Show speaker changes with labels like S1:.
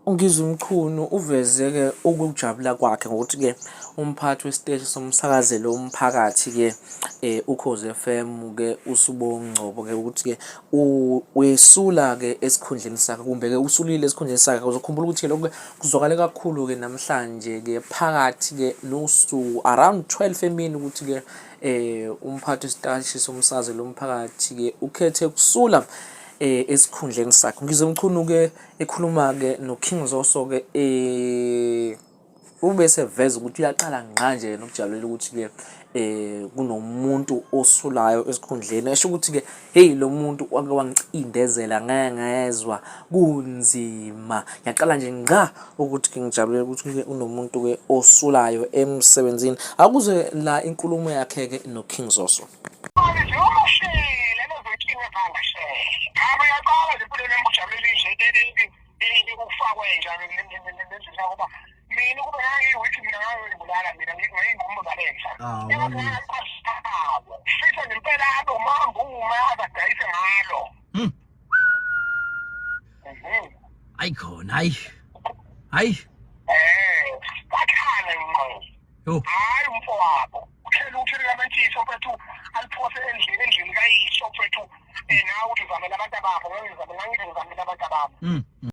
S1: uNgizwe Mchunu uveze-ke ukujabula kwakhe ngokuthi-ke umphathi wesiteshi somsakazelo womphakathi-ke Ukhozi FM-ke uSibonga Ngcobo-ke ukuthi-ke wesula-ke esikhundleni sakhe, kumbe-ke usulile esikhundleni sakhe. Uzokhumbula ukuthi-ke lokhu kuzwakale kakhulu-ke namhlanje-ke phakathi-ke nosuku around 12 emini ukuthi-ke umphathi wesiteshi somsakazelo womphakathi-ke ukhethe ukusula esikhundleni sakhe. Ngizwe Mchunu-ke ekhuluma-ke noKing Zoso-ke ubese veza ukuthi uyaqala ngqa nje nokujabulela ukuthi-ke kunomuntu osulayo esikhundleni. Esho ukuthi-ke hey, lo muntu wake wangicindezela ngeke ngezwa kunzima. Ngiyaqala nje ngqa ukuthi-ke ngijabulela ukuthi-ke unomuntu-ke osulayo emsebenzini. Akuze la inkulumo yakhe-ke noKing Zoso.
S2: Ukufakwe njalo ngendlela ngoba mina kube ngayiwithi mina ngayibulala mina ngingumba balenza fisa ngempela abo mambuma abadayise ngalo
S3: ayikhona hayi
S2: bakhala ngqo hayi umfowabo uthele lamantshisi ofethu aliphose endlini kayisho ofethu nawe uthi uzamela abantu ababo ngizamela abantu ababo